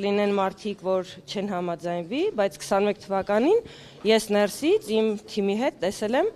կլինեն մարդիկ, որ չեն համաձայնվի, բայց 21 թվականին ես ներսից իմ թիմի հետ տեսել եմ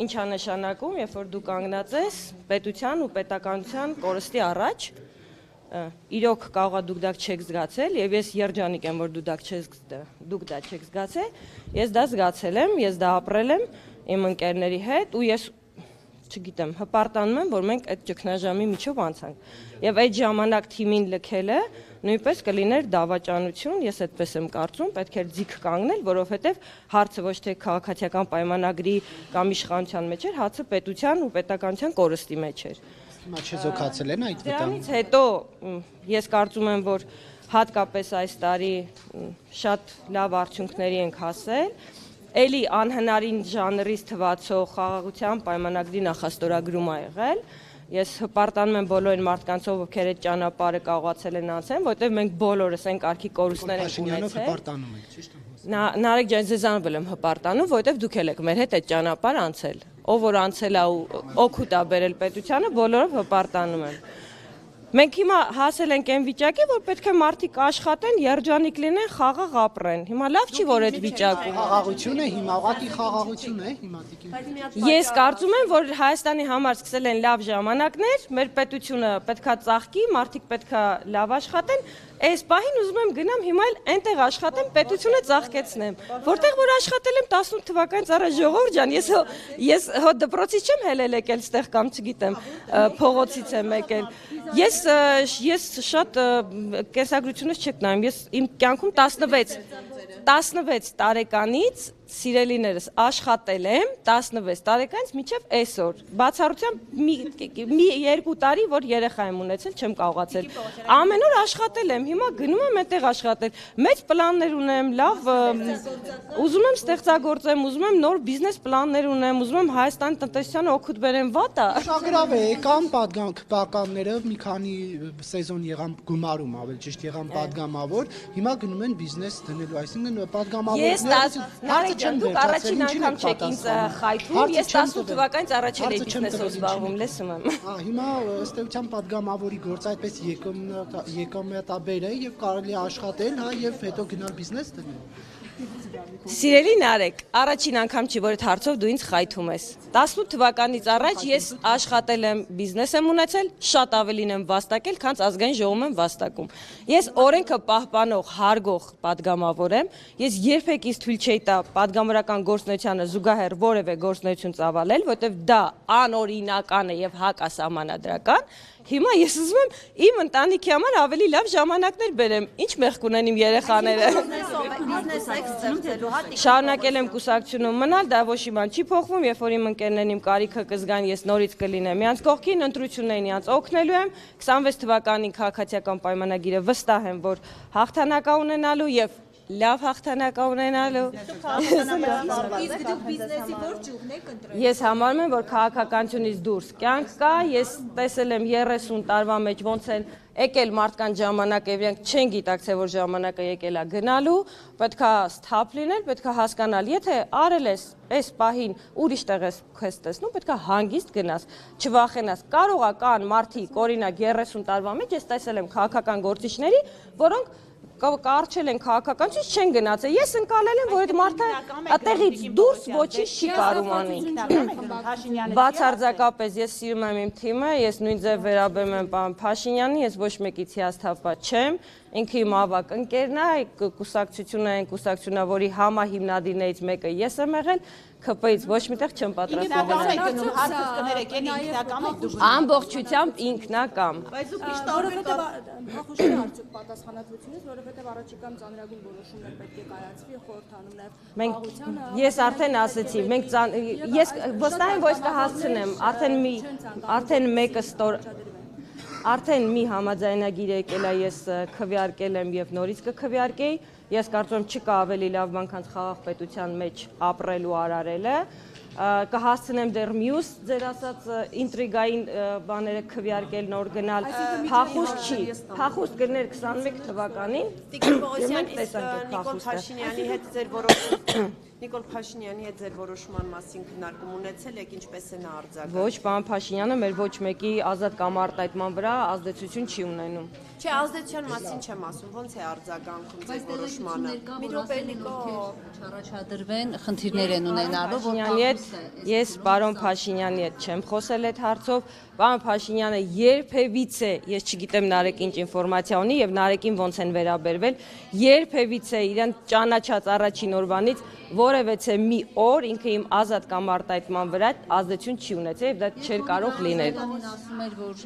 ինչա նշանակում, երբ որ դու կանգնած ես պետության ու պետականության կորստի առաջ, իրոք կարող է դուք դա չեք զգացել եւ ես երջանիկ եմ, որ դուք դա չեք զգացել, ես դա զգացել եմ, ես դա ապրել եմ իմ ընկերների հետ ու ես չգիտեմ, հպարտանում եմ, որ մենք այդ ճգնաժամի միջով անցանք եւ այդ ժամանակ թիմին լքելը նույնպես կլիներ դավաճանություն, ես այդպես եմ կարծում, պետք էր ձիգ կանգնել, որովհետեւ հարցը ոչ թե քաղաքացիական պայմանագրի կամ իշխանության մեջ էր, հարցը պետության ու պետականության կորստի մեջ էր։ Հիմա չեզոքացել են այդ վտանգը։ Դրանից հետո ես կարծում եմ, որ հատկապես այս տարի շատ լավ արդյունքների ենք հասել, էլի անհնարին ժանրից թվացող խաղաղության պայմանագրի նախաստորագրում ա եղել, ես հպարտանում եմ բոլոր այն մարդկանցով, ովքեր այդ ճանապարհը կարողացել են անցնել, որտեղ մենք բոլորս այն կարգի կորուստներ ենք ունեցել։ Նարեկ ջան, ձեզանով եմ հպարտանում, որտեղ դուք եք մեր հետ այդ ճանապարհ անցել։ Ով որ անցել է ու օգուտ ա բերել պետությանը, բոլորով հպարտանում եմ։ Մենք հիմա հասել ենք այն վիճակի, որ պետք է մարդիկ աշխատեն, երջանիկ լինեն, խաղաղ ապրեն։ Հիմա լավ չի, որ այդ վիճակում խաղաղություն է, հիմա ուղղակի խաղաղություն է, հիմա տիկին։ Ես կարծում եմ, որ Հայաստանի համար սկսել են լավ ժամանակներ, մեր պետությունը պետքա ծաղկի, մարդիկ պետքա լավ աշխատեն, այս պահին ուզում եմ գնամ հիմա էլ այնտեղ աշխատեմ, պետությունը ծաղկեցնեմ, որտեղ որ աշխատել եմ 18 թվականից առաջ, ժողովուրդ ջան, ես հո դպրոցից չեմ հելել եկել ստեղ կամ չգիտեմ, փողոցից եմ եկել։ Ես շատ կենսագրությունից չեք նայում, ես իմ կյանքում 16 տարեկանից սիրելիներս աշխատել եմ 16 տարեկանից մինչև այսօր։ Բացառությամբ մի 2 տարի, որ երեխա եմ ունեցել, չեմ կարողացել։ Ամեն օր աշխատել եմ, հիմա գնում եմ այդտեղ աշխատել։ Մեծ պլաններ ունեմ, լավ, ուզում եմ ստեղծագործեմ, ուզում եմ նոր բիզնես պլաններ ունեմ, ուզում եմ Հայաստանի տնտեսությանը օգուտ բերեմ, վատ է։ Շագրավ է, եկան պատկանները մի քանի սեզոն եղան գումարում, ավելի ճիշտ եղան պատգամավոր, հիմա գնում են բիզնես դնելու, այսինքն պատգամավորները Դուք առաջին անգամ չեք ինձ խայթում, ես 18 թվականից առաջել էի բիզնեսով զբաղվում, լսում եմ։ Հիմա ըստ էության պատգամավորի գործ այդպես եկամտաբեր է եւ կարելի է աշխատել, հա, եւ հետո գնալ բիզնես դնել։ Սիրելի Նարեկ, առաջին անգամ չի, որ այդ հարցով դու ինձ խայթում ես։ 18 թվականից առաջ ես աշխատել եմ, բիզնես եմ ունեցել, շատ ավելին եմ վաստակել, քան ազգային ժողովում եմ վաստակում։ Ես օրենքը պահպանող, հարգող պատգամավոր եմ, ես երբեք ինձ թույլ չէի տա պատգամավորական գործունեությանը զուգահեռ որևէ գործունեություն ծավալել, որտեղ դա անօրինական է եւ հակասահմանադրական։ Հիմա ես ուզում եմ իմ ընտանիքի համար ավելի լավ ժամանակներ բերեմ, ինչ մեղք ունեն իմ երեխաները։ Շարունակել եմ կուսակցությունում մնալ, դա ոչ իմ չի փոխվում, երբ որ իմ ընկերներն իմ կարիքը կզգան, ես նորից կլինեմ իրանց կողքին, ընտրություններին իրանց օգնելու եմ։ 26 թվականին քաղաքացիական պայմանագիրը վստահ եմ, որ հաղթանակ ունենալու եւ լավ հաղթանակ ունենալու։ Իսկ դուք բիզնեսի որ ճյուղն եք ընտրել։ Ես համարում եմ, որ քաղաքականությունից դուրս կյանք կա, ես տեսել եմ 30 տարվա մեջ ոնց են եկել մարդկանց ժամանակը, իրենք չեն գիտակցել, որ ժամանակը եկել է գնալու, պետքա սթափ լինել, պետքա հասկանալ, եթե արել ես այս պահին ուրիշ տեղ ես տեսնում, պետքա հանգիստ գնաս, չվախենաս։ Կարող է կան մարդիկ, օրինակ 30 տարվա մեջ ես տեսել եմ քաղաքական գործիչների, որոնք կարճել են քաղաքականությունից չեն գնացել։ Ես ընկալել եմ, որ այդ մարդը այդտեղից դուրս ոչինչ չի կարող անել։ Բացարձակապես ես սիրում եմ իմ թիմը, ես նույն ձև վերաբերում եմ պարոն Փաշինյանին, ես ոչ մեկից հիասթափված չեմ, ինքը իմ ավագ ընկերն է, կուսակցությունը, որի համահիմնադիրներից մեկը ես եմ եղել, ՔՊ-ից ոչ միտեղ չեմ պատրաստվում գնալ։ Ամբողջությամբ ինքնակամ։ Բայց դուք միշտ որովհետև հախուշի արդյոք պատասխանատվությունից, որովհետև առաջիկայում ծանրագույն որոշումներ պետք է կայացվի, խորհրդանում նաև ես արդեն ասեցի, ես վստահ եմ, որ կհասցնեմ, արդեն մի համաձայնագիր եկել է, ես քվեարկել եմ եւ նորից կքվեարկեի, ես կարծում եմ չկա ավելի լավ բան, քան խաղաղ պետության մեջ ապրել ու արարելը, կհասցնեմ դեռ մյուս ձեր ասած ինտրիգային բաները քվեարկել, նոր գնալ, փախուստ չի, փախուստ կներ 21 թվականին։ Տիկին Պողոսյան, Նիկոլ Փաշինյանի հետ ձեր որոշում Նիկոլ Փաշինյանի հետ ձեր որոշման մասին քննարկում ունեցել եք, ինչպես է նա արձագանքում։ Ոչ, պարոն Փաշինյանը մեր ոչ մեկի ազատ կամ արտահայտման վրա ազդեցություն չի ունենում։ Չէ, ազդեցության մասին չեմ ասում, ոնց է արձագանքում ձեր որոշմանը։ Մի րոպե Նիկոլ Չառաջադրվեն, խնդիրներ են ունենալու, որ Ես պարոն Փաշինյանի հետ չեմ խոսել այդ հարցով, պարոն Փաշինյանը երբևիցե, ես չգիտեմ Նարեկ ինչ ինֆորմացիա ունի եւ Նարեկին ոնց են վերաբերվել, երբևիցե իրեն ճանաչած առաջին օրվանից որևէ մի օր ինքը իմ ազատ կամ արտահայտման վրա ազդեցություն չի ունեցել եւ դա չէր կարող լինել։ ասում էր, որ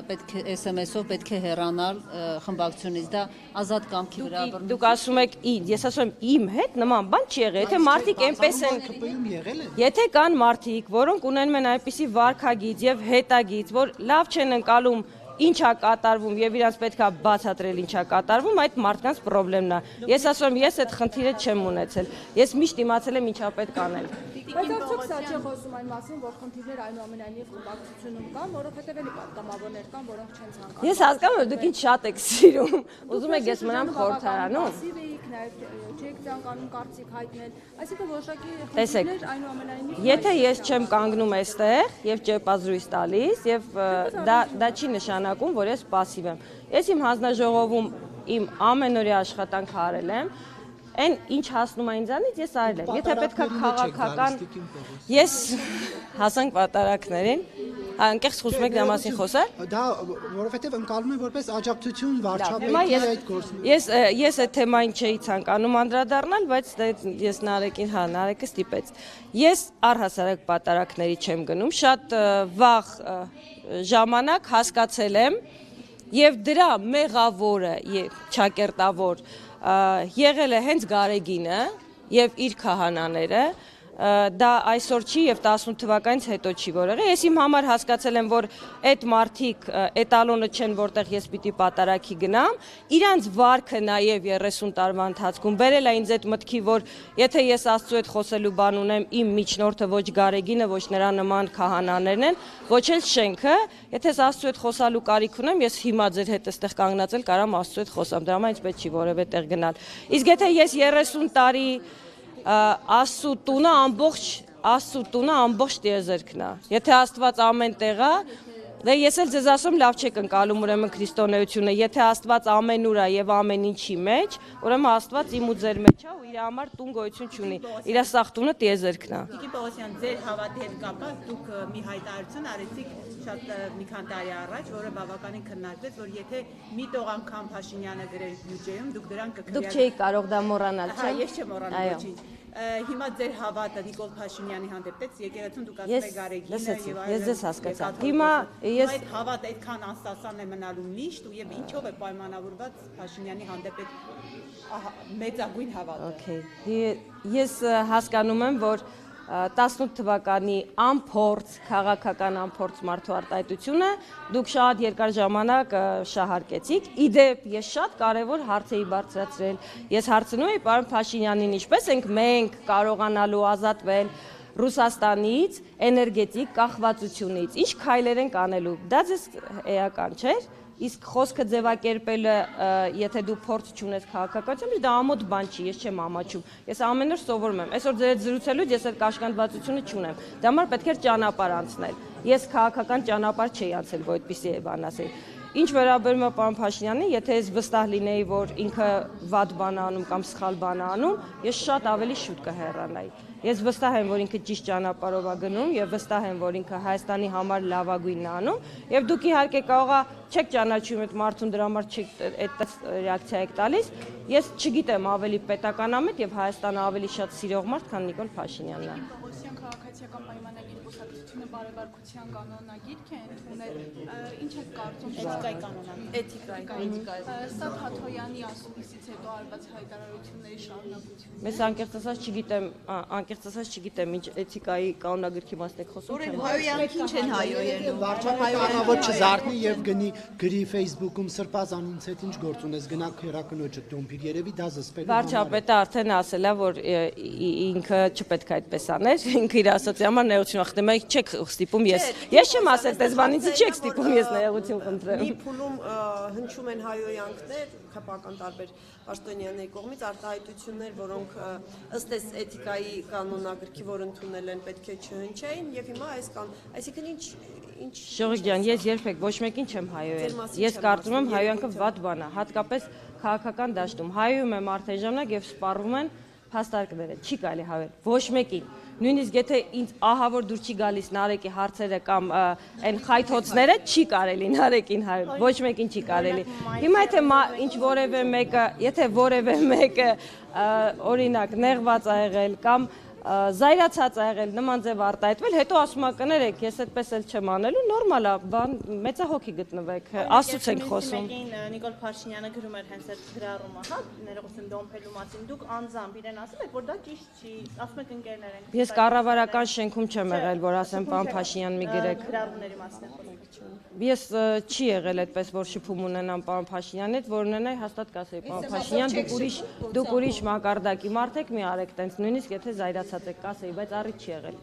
պետք է SMS-ով պետք է հեռանալ խմբակցությունից, դա ազատ կամքի վրա բռնություն։ Դուք ասում եք, ես ասում եմ իմ հետ նման բան չի եղել, եթե մարդիկ այնպես են ԿՊ-ում եղել է։ Եթե կան մարդիկ, որոնք ունենում են այնպիսի վարքագիծ եւ հետագիծ, որ լավ չեն ընկալում ինչա կատարվում եւ իրանց պետքա բացատրել ինչա կատարվում, այդ մարդկանց խնդիրն է։ Ես ասում եմ, ես այդ խնդիրը չեմ ունեցել։ Ես միշտ իմացել եմ ինչա պետք անել։ Բայց արդյոք սա չի խոսում այն մասին, որ խնդիրներ այնուամենայնիվ խմբակցությունում կան, որովհետև էլի պատգամավորներ կան, որոնք չեն ցանկանում։ Ես հասկանում եմ, դուք ինչ շատ եք սիրում։ Ուզում եք ես մնամ խորհրդարանում։ Նաև չեք ցանկանում կարծիք հայտնել, այսինքն որոշակի Տեսեք, խնդիրներ այնուամենայնիվ եթե ես չեմ կանգնում այստեղ եւ ճեպազրույց տալիս եւ դա չի նշանակում, որ ես пассив եմ։ Ես իմ հանձնաժողովում իմ ամենօրյա աշխատանքը արել եմ, այն ինչ հասնում է ինձանից ես արել եմ։ Եթե պետքա քաղաքական ես հասանք պատարակներին, անկեղծ խոսում եք դրա մասին խոսալ։ Դա որովհետև ընկալում են որպես աջակցություն վարչապետի այդ գործին։ Ես այդ թեմային չէի ցանկանում անդրադառնալ, բայց ես Նարեկին, Նարեկը ստիպեց։ Ես առհասարակ պատարակների չեմ գնում, շատ վաղ ժամանակ հասկացել եմ եւ դրա մեղավորը ճակերտավոր եղել է հենց Գարեգինը եւ իր քահանաները, դա այսօր չի եւ 18 թվականից հետո չի որ եղել։ Ես իմ համար հասկացել եմ, որ այդ մարդիկ էտալոնը չեն, որտեղ ես պիտի պատարակի գնամ, իրանց վարքը նաեւ 30 տարվա ընթացքում բերել է ինձ այդ մտքի, որ եթե ես Աստծո հետ խոսելու բան ունեմ, իմ միջնորդը ոչ Գարեգինը, ոչ նրա նման քահանաներն են, ոչ էլ շենքը, եթե ես Աստծո հետ խոսալու կարիք ունեմ, ես հիմա ձեր հետ այստեղ կանգնածել կարամ Աստծո հետ խոսամ, դրա համար ինձ պետք չի որևէ տեղ գնալ։ Իսկ եթե ես 30 տարի Աստծո տունը ամբողջ տիեզերքն է։ Եթե Աստված ամեն տեղ է, դե ես էլ ձեզ ասում լավ չեք ընկալում ուրեմն քրիստոնեությունը, եթե Աստված ամենուր է եւ ամեն ինչի մեջ, ուրեմն Աստված իմ ու ձեր մեջ է ու իր համար տուն գոյություն չունի։ Իր սաղ տունը տիեզերքն է։ Տիկին Պողոսյան, ձեր հավատի հետ կապված դուք մի հայտարարություն արեցիք շատ մի քանի տարի առաջ, որը բավականին քննարկվեց, որ եթե մի տող անգամ Փաշինյանը գրեր բյուջեում, դուք դրան կքվեարկեք։ Դուք չէիք կարող դա մոռանալ, չէ՞։ Ես չեմ մոռանում ոչինչ։ Հիմա ձեր հավատը Նիկոլ Փաշինյանի հանդեպ եկեղեցուն դուք ասում եք Գարեգինը եւ այլն։ Ես ձեզ հասկացա։ Հիմա ես այդ հավատը այդքան անստասան է մնալու միշտ ու եւ ինչով է պայմանավորված Փաշինյանի հանդեպ այդ մեծագույն հավատը։ Okay։ Ես հասկանում եմ, որ 18 թվականի ամփորձ քաղաքական ամփորձ մարդու արտահայտությունը դուք շատ երկար ժամանակ շահարկեցիք։ Իդեպ ես շատ կարևոր հարց էի բարձրացրել։ Ես հարցնում էի պարոն Փաշինյանին, ինչպես ենք մենք կարողանալու ազատվել Ռուսաստանից էներգետիկ կախվածությունից, ինչ քայլեր ենք անելու։ Դա ձեզ էական չէ՞։ Իսկ խոսքը ձևակերպելը, եթե դու փորձ չունես քաղաքականությամբ, դա ամոթ բան չի, ես չեմ ամաչում։ Ես ամեն օր սովորում եմ։ Այսօր ձեր հետ զրուցելուց ես այդ կաշկանդվածությունը չունեմ։ Դա համար պետք էր ճանապարհ անցնել։ Ես քաղաքական ճանապարհ չէի անցել, որ այդպեսի բան ասեի։ Ինչ վերաբերում է պարոն Փաշինյանին, եթե ես վստահ լինեի, որ ինքը վատ բան է անում կամ սխալ բան է անում, ես շատ ավելի շուտ կհեռանայի։ Ես վստահ եմ, որ ինքը ճիշտ ճանապարհով է գնում եւ վստահ եմ, որ ինքը Հայաստանի համար լավագույնն է անում եւ դուք իհարկե կարողա չեք ճանաչում այդ մարդուն, դրա համար չեք այդ ռեակցիա եք տալիս։ Ես չգիտեմ ավելի պետականամետ եւ Հայաստանը ավելի շատ սիրող մարդ, քան Նիկոլ Փաշինյանն է։ Պողոսյան քաղաքացիական պայմանագրի կուսակցությունը բարեվարկության կանոնագիրք է ընդունել, ինչ եք կարծում Էթիկայի կանոնագիր։ էթիկայի։ Սա Թաթոյանի ասուլիսից հետո արված հայտարարությունների շարունակություն։ Մեզ անկեղծ ասած չգիտեմ ինչ էթիկայի կանոնագրքի մասն եք խոսում, չեմ։ Հայոյանք ինչ են հայոյելու։ Վարչապետը չզարթնի եւ գրի Facebook-ում սրբազանունց հետ ինչ գործ ունես, գնա քերակնոջը տոմփիր, երևի դա զսպելու։ Վարչապետը արդեն ասել է, որ ինքը չպետք է այդպես աներ, ինքը իր ասացի, համար ներողություն խնդրեմ, մենք չեք ստիպում ես չեմ ասել, դες բան ինձ չեք ստիպում, ես ներողություն խնդրեմ։ Մի փուլում հնչում են հայոյանքներ, քապական տարբեր պաշտոնյաների կողմից արտահայտություններ, որոնք ըստ էս էթիկայի կանոնագրքի, որ ընդունել են, պետք է չհնչեին, եւ հիմա այսինքն ինչ Ժողիկ ջան, ես երբեք ոչ մեկին չեմ հայոյել։ Ես կարծում եմ հայոյանքը վատ բան է, հատկապես քաղաքական դաշտում։ Հայոյում է մարդու ժամանակ եւ սպառվում են փաստարկները, չի կարելի հայել ոչ մեկին։ Նույնիսկ եթե ինձ ահավոր դուր չի գալիս Նարեկի հարցերը կամ այն խայթոցները, չի կարելի Նարեկին հայել, ոչ մեկին չի կարելի։ Հիմա եթե որևէ մեկը օրինակ նեղված ա եղել կամ զայրացած ա եղել, նման ձև արտահայտվել, հետո ասում ա կներեք, ես այդպես էլ չեմ անելու, նորմալ ա, բան մեծահոգի գտնվեք, Աստծուց ենք խոսում։ Նիկոլ Փաշինյանը գրում էր հենց այդ գրառումը, հա, ներողություն դոմփելու մասին, դուք անձամբ իրեն ասում եք, որ դա ճիշտ չի, ասում եք ընկերներ են։ Ես կառավարական շենքում չեմ եղել, որ ասեմ պարոն Փաշինյան մի գրեք։ Գրառումների մասին խոսում։ Ես չի եղել այդպես, որ շփում ունենամ պարոն Փաշինյանից, որ ունենայի հաստատ կասեի պարոն Փաշինյան, դուք ուրիշ մակարդակի մարդ եք, մի արեք տենց, նույնիսկ եթե զայրացած եք կասեի, բայց առիթ չի եղել։